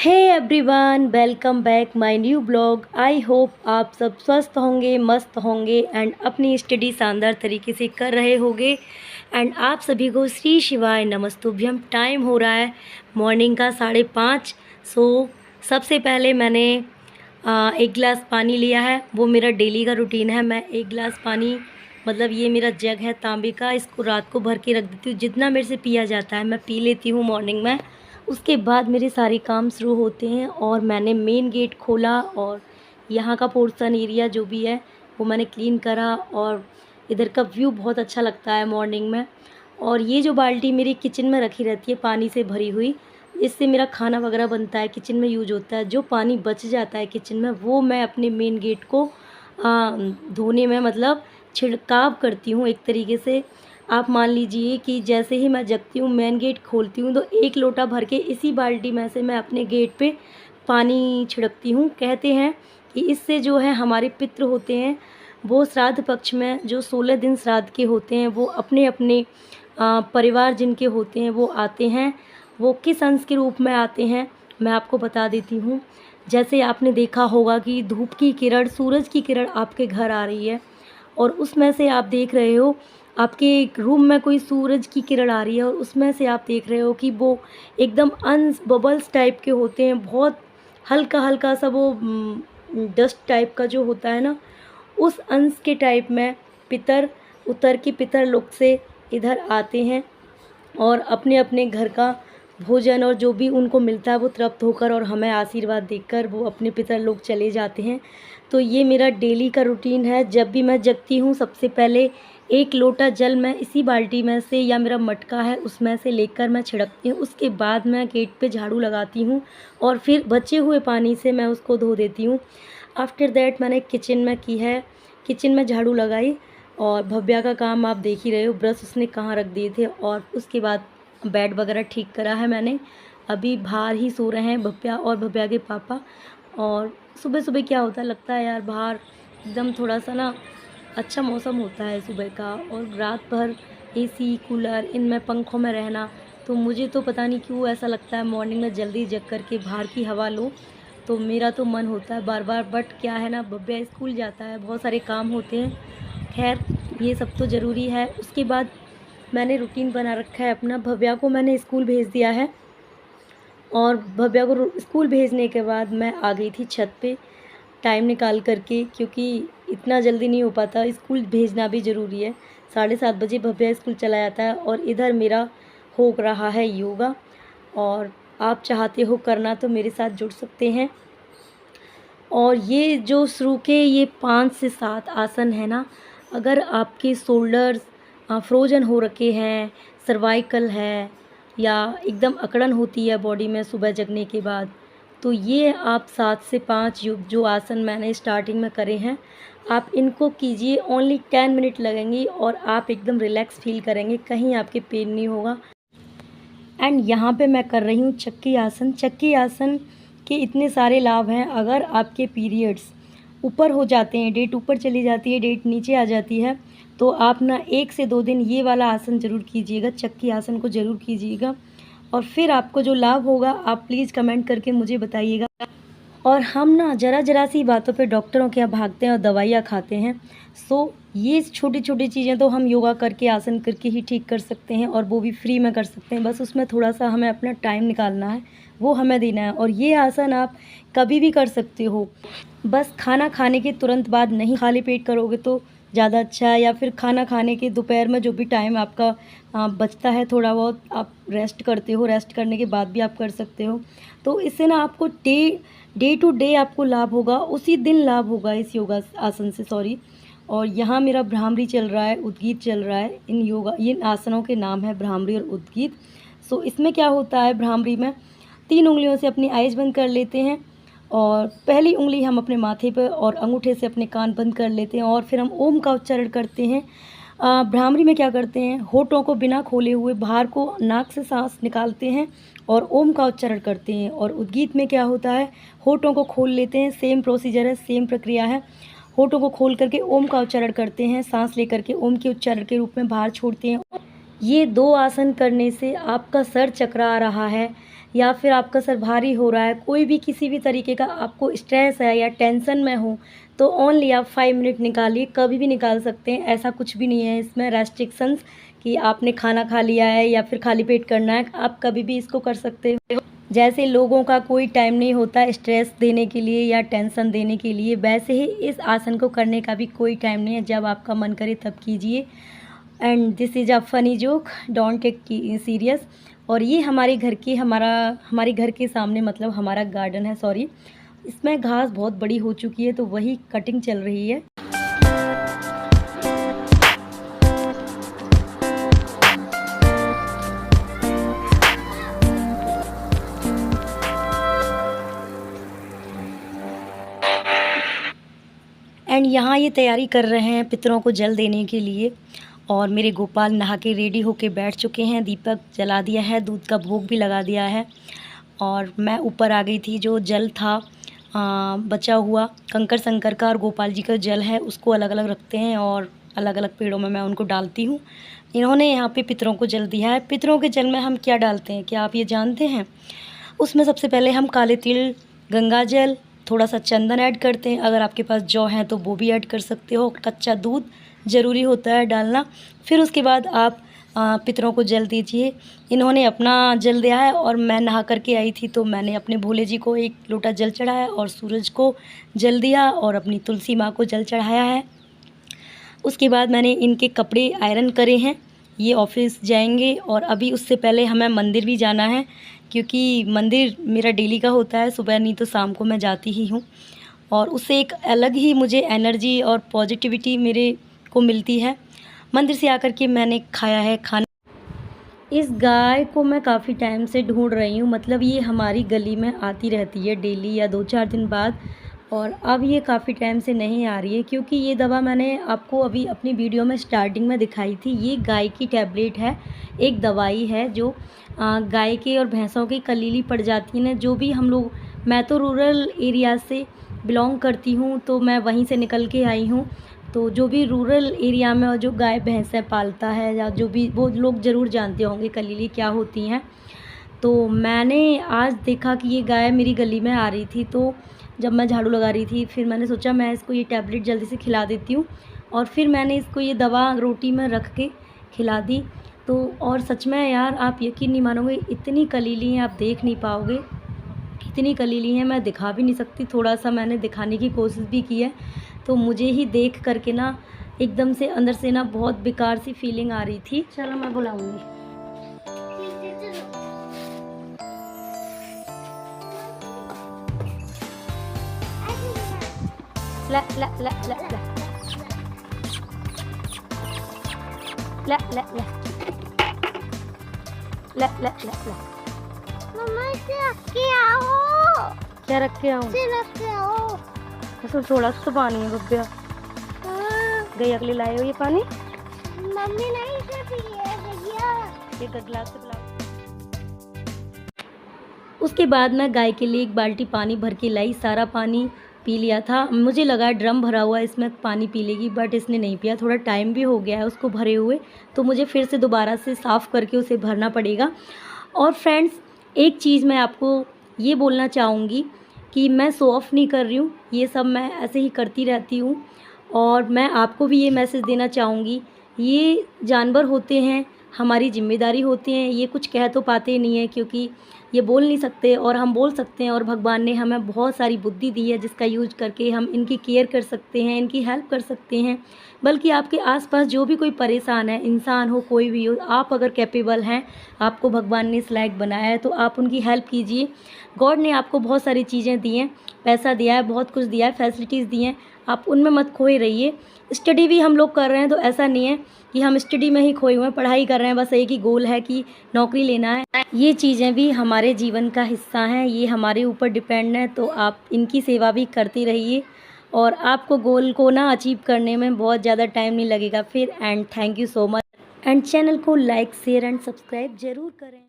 Hey everyone, welcome back my new blog. I hope आप सब स्वस्थ होंगे, मस्त होंगे एंड अपनी स्टडी शानदार तरीके से कर रहे होंगे। एंड आप सभी को श्री शिवाय नमस्तुभ्यम। टाइम हो रहा है मॉर्निंग का 5:30। सबसे पहले मैंने एक गिलास पानी लिया है। वो मेरा डेली का रूटीन है। मैं एक गिलास पानी, मतलब ये मेरा जग है तांबे का, इसको रात को भर के रख देती हूँ। जितना मेरे से पिया जाता है मैं पी लेती हूँ मॉर्निंग में। उसके बाद मेरे सारे काम शुरू होते हैं और मैंने मेन गेट खोला और यहाँ का पोर्शन एरिया जो भी है वो मैंने क्लीन करा। और इधर का व्यू बहुत अच्छा लगता है मॉर्निंग में। और ये जो बाल्टी मेरी किचन में रखी रहती है पानी से भरी हुई, इससे मेरा खाना वगैरह बनता है, किचन में यूज होता है। जो पानी बच जाता है किचन में वो मैं अपने मेन गेट को धोने में, मतलब छिड़काव करती हूँ एक तरीके से। आप मान लीजिए कि जैसे ही मैं जगती हूँ, मेन गेट खोलती हूँ, तो एक लोटा भर के इसी बाल्टी में से मैं अपने गेट पे पानी छिड़कती हूँ। कहते हैं कि इससे जो है हमारे पितृ होते हैं, वो श्राद्ध पक्ष में जो 16 दिन श्राद्ध के होते हैं, वो अपने अपने परिवार जिनके होते हैं वो आते हैं। वो किस अंश के रूप में आते हैं मैं आपको बता देती हूँ। जैसे आपने देखा होगा कि धूप की किरण, सूरज की किरण आपके घर आ रही है और उसमें से आप देख रहे हो आपके एक रूम में कोई सूरज की किरण आ रही है और उसमें से आप देख रहे हो कि वो एकदम अंश बबल्स टाइप के होते हैं। बहुत हल्का हल्का सा वो डस्ट टाइप का जो होता है ना, उस अंश के टाइप में पितर उतर के पितर लोक से इधर आते हैं और अपने अपने घर का भोजन और जो भी उनको मिलता है वो तृप्त होकर और हमें आशीर्वाद देकर वो अपने पितर लोग चले जाते हैं। तो ये मेरा डेली का रूटीन है। जब भी मैं जगती हूँ सबसे पहले एक लोटा जल मैं इसी बाल्टी में से, या मेरा मटका है उसमें से लेकर मैं छिड़कती हूँ। उसके बाद मैं गेट पे झाड़ू लगाती हूँ और फिर बचे हुए पानी से मैं उसको धो देती हूँ। आफ्टर दैट मैंने किचन में की है, किचन में झाड़ू लगाई और भव्या का काम आप देख ही रहे हो, ब्रश उसने कहाँ रख दिए थे। और उसके बाद बेड वगैरह ठीक करा है मैंने। अभी बाहर ही सो रहे हैं भव्या और भव्या के पापा। और सुबह सुबह क्या होता है, लगता है यार बाहर एकदम थोड़ा सा ना अच्छा मौसम होता है सुबह का, और रात भर एसी कूलर इनमें पंखों में रहना, तो मुझे तो पता नहीं क्यों ऐसा लगता है मॉर्निंग में जल्दी जग करके बाहर की हवा लो। तो मेरा तो मन होता है बार बार, बट क्या है ना, भव्या स्कूल जाता है, बहुत सारे काम होते हैं। खैर ये सब तो ज़रूरी है। उसके बाद मैंने रूटीन बना रखा है अपना। भव्या को मैंने स्कूल भेज दिया है और भव्या को स्कूल भेजने के बाद मैं आ गई थी छत पे टाइम निकाल करके, क्योंकि इतना जल्दी नहीं हो पाता, स्कूल भेजना भी ज़रूरी है। 7:30 बजे भव्या स्कूल चला जाता है और इधर मेरा हो रहा है योगा। और आप चाहते हो करना तो मेरे साथ जुड़ सकते हैं। और ये जो शुरू के ये 5 से 7 आसन है ना, अगर आपके शोल्डर्स फ्रोजन हो रखे हैं, सर्वाइकल है, या एकदम अकड़न होती है बॉडी में सुबह जगने के बाद, तो ये आप 7 से 5 जो आसन मैंने स्टार्टिंग में करे हैं, आप इनको कीजिए। ओनली 10 मिनट लगेंगी और आप एकदम रिलैक्स फील करेंगे, कहीं आपके पेन नहीं होगा। एंड यहाँ पे मैं कर रही हूँ चक्की आसन। चक्की आसन के इतने सारे लाभ हैं। अगर आपके पीरियड्स ऊपर हो जाते हैं, डेट ऊपर चली जाती है, डेट नीचे आ जाती है, तो आप ना 1 से 2 दिन ये वाला आसन ज़रूर कीजिएगा, चक्की आसन को ज़रूर कीजिएगा। और फिर आपको जो लाभ होगा आप प्लीज़ कमेंट करके मुझे बताइएगा। और हम ना ज़रा सी बातों पे डॉक्टरों के यहाँ भागते हैं और दवाइयाँ खाते हैं। सो ये छोटी छोटी चीज़ें तो हम योगा करके, आसन करके ही ठीक कर सकते हैं, और वो भी फ्री में कर सकते हैं। बस उसमें थोड़ा सा हमें अपना टाइम निकालना है, वो हमें देना है। और ये आसन आप कभी भी कर सकते हो, बस खाना खाने के तुरंत बाद नहीं, खाली पेट करोगे तो ज़्यादा अच्छा है। या फिर खाना खाने के दोपहर में जो भी टाइम आपका बचता है, थोड़ा बहुत आप रेस्ट करते हो, रेस्ट करने के बाद भी आप कर सकते हो। तो इससे ना आपको डे टू डे आपको लाभ होगा, उसी दिन लाभ होगा इस योगा आसन से, सॉरी। और यहाँ मेरा भ्रामरी चल रहा है, उद्गीत चल रहा है। इन आसनों के नाम है भ्रामरी और उद्गीत। सो इसमें क्या होता है, भ्रामरी में 3 उंगलियों से अपनी आइज़ बंद कर लेते हैं और पहली उंगली हम अपने माथे पर और अंगूठे से अपने कान बंद कर लेते हैं और फिर हम ओम का उच्चारण करते हैं। भ्रामरी में क्या करते हैं, होठों को बिना खोले हुए बाहर को नाक से सांस निकालते हैं और ओम का उच्चारण करते हैं। और उद्गीत में क्या होता है, होठों को खोल लेते हैं, सेम प्रोसीजर है, सेम प्रक्रिया है। होठों को खोल करके ओम का उच्चारण करते हैं, सांस लेकर के ओम के उच्चारण के रूप में बाहर छोड़ते हैं। ये 2 आसन करने से आपका सर चकरा रहा है या फिर आपका सर भारी हो रहा है, कोई भी किसी भी तरीके का आपको स्ट्रेस है या टेंशन में हो, तो ओनली आप 5 मिनट निकालिए, कभी भी निकाल सकते हैं। ऐसा कुछ भी नहीं है इसमें रेस्ट्रिक्शंस कि आपने खाना खा लिया है या फिर खाली पेट करना है, आप कभी भी इसको कर सकते हो। जैसे लोगों का कोई टाइम नहीं होता स्ट्रेस देने के लिए या टेंशन देने के लिए, वैसे ही इस आसन को करने का भी कोई टाइम नहीं है। जब आपका मन करे तब कीजिए। And this is a funny joke, don't take serious. और ये हमारे घर के सामने मतलब हमारा गार्डन है, सॉरी, इसमें घास बहुत बड़ी हो चुकी है तो वही कटिंग चल रही है। एंड यहाँ ये तैयारी कर रहे हैं पितरों को जल देने के लिए। और मेरे गोपाल नहा के रेडी होके बैठ चुके हैं, दीपक जला दिया है, दूध का भोग भी लगा दिया है। और मैं ऊपर आ गई थी, जो जल था बचा हुआ कंकर शंकर का और गोपाल जी का जल है, उसको अलग अलग रखते हैं और अलग अलग पेड़ों में मैं उनको डालती हूँ। इन्होंने यहाँ पे पितरों को जल दिया है। पितरों के जल में हम क्या डालते हैं, क्या आप ये जानते हैं? उसमें सबसे पहले हम काले तिल, गंगा जल, थोड़ा सा चंदन ऐड करते हैं। अगर आपके पास जौ है तो वो भी ऐड कर सकते हो। कच्चा दूध ज़रूरी होता है डालना। फिर उसके बाद आप पितरों को जल दीजिए। इन्होंने अपना जल दिया है और मैं नहा करके आई थी तो मैंने अपने भोले जी को 1 लोटा जल चढ़ाया और सूरज को जल दिया और अपनी तुलसी माँ को जल चढ़ाया है। उसके बाद मैंने इनके कपड़े आयरन करे हैं, ये ऑफिस जाएंगे। और अभी उससे पहले हमें मंदिर भी जाना है, क्योंकि मंदिर मेरा डेली का होता है, सुबह नहीं तो शाम को मैं जाती ही हूँ। और उससे एक अलग ही मुझे एनर्जी और पॉजिटिविटी मेरे को मिलती है। मंदिर से आकर के मैंने खाया है खाना। इस गाय को मैं काफ़ी टाइम से ढूंढ रही हूँ, मतलब ये हमारी गली में आती रहती है डेली या 2-4 दिन बाद। और अब ये काफ़ी टाइम से नहीं आ रही है, क्योंकि ये दवा मैंने आपको अभी अपनी वीडियो में स्टार्टिंग में दिखाई थी। ये गाय की टैबलेट है, एक दवाई है जो गाय के और भैंसों की कलीली पड़ जाती है ना, जो भी हम लोग, मैं तो रूरल एरिया से बिलोंग करती हूँ तो मैं वहीं से निकल के आई हूँ। तो जो भी रूरल एरिया में जो गाय भैंसें पालता है या जो भी, वो लोग ज़रूर जानते होंगे कलीली क्या होती हैं। तो मैंने आज देखा कि ये गाय मेरी गली में आ रही थी, तो जब मैं झाड़ू लगा रही थी फिर मैंने सोचा मैं इसको ये टैबलेट जल्दी से खिला देती हूँ। और फिर मैंने इसको ये दवा रोटी में रख के खिला दी। तो और सच में यार, आप यकीन नहीं मानोगे, इतनी कलीली हैं आप देख नहीं पाओगे, इतनी कलीली हैं, मैं दिखा भी नहीं सकती। थोड़ा सा मैंने दिखाने की कोशिश भी की है, तो मुझे ही देख करके ना एकदम से अंदर से ना बहुत बेकार सी फीलिंग आ रही थी। चलो मैं बुलाऊंगी। ला ला ला ला ला ला ला ला ला ला ला ला। मम्मा इसे रख के आओ। क्या रख के आऊँ? इसे रख के आओ। इसमें थोड़ा सा पानी है बब्बिया। गई अगले लाए हो ये पानी? मम्मी नहीं इसे पिए भैया। एक गिलास से पिलाओ। उसके बाद मैं गाय के लिए 1 बाल्टी पानी भर के लाई, सारा पानी पी लिया था। मुझे लगा ड्रम भरा हुआ इसमें पानी पी लेगी, बट इसने नहीं पिया। थोड़ा टाइम भी हो गया है उसको भरे हुए, तो मुझे फिर से दोबारा से साफ़ करके उसे भरना पड़ेगा। और फ्रेंड्स, एक चीज़ मैं आपको ये बोलना चाहूँगी कि मैं शो ऑफ़ नहीं कर रही हूँ, ये सब मैं ऐसे ही करती रहती हूँ। और मैं आपको भी ये मैसेज देना चाहूँगी, ये जानवर होते हैं, हमारी ज़िम्मेदारी होती है। ये कुछ कह तो पाते नहीं हैं, क्योंकि ये बोल नहीं सकते और हम बोल सकते हैं। और भगवान ने हमें बहुत सारी बुद्धि दी है, जिसका यूज करके हम इनकी केयर कर सकते हैं, इनकी हेल्प कर सकते हैं। बल्कि आपके आसपास जो भी कोई परेशान है, इंसान हो कोई भी हो, आप अगर कैपेबल हैं, आपको भगवान ने इस लायक बनाया है, तो आप उनकी हेल्प कीजिए। गॉड ने आपको बहुत सारी चीज़ें दी हैं, पैसा दिया है, बहुत कुछ दिया है, फैसिलिटीज़ दी हैं, आप उनमें मत खोए रहिए। स्टडी भी हम लोग कर रहे हैं, तो ऐसा नहीं है कि हम स्टडी में ही खोए हुए हैं, पढ़ाई कर रहे हैं, बस एक ही गोल है कि नौकरी लेना है। ये चीज़ें भी हमारे जीवन का हिस्सा हैं, ये हमारे ऊपर डिपेंड है, तो आप इनकी सेवा भी करते रहिए और आपको गोल को ना अचीव करने में बहुत ज़्यादा टाइम नहीं लगेगा फिर। And thank you so much. And channel को लाइक, शेयर एंड सब्सक्राइब ज़रूर करें।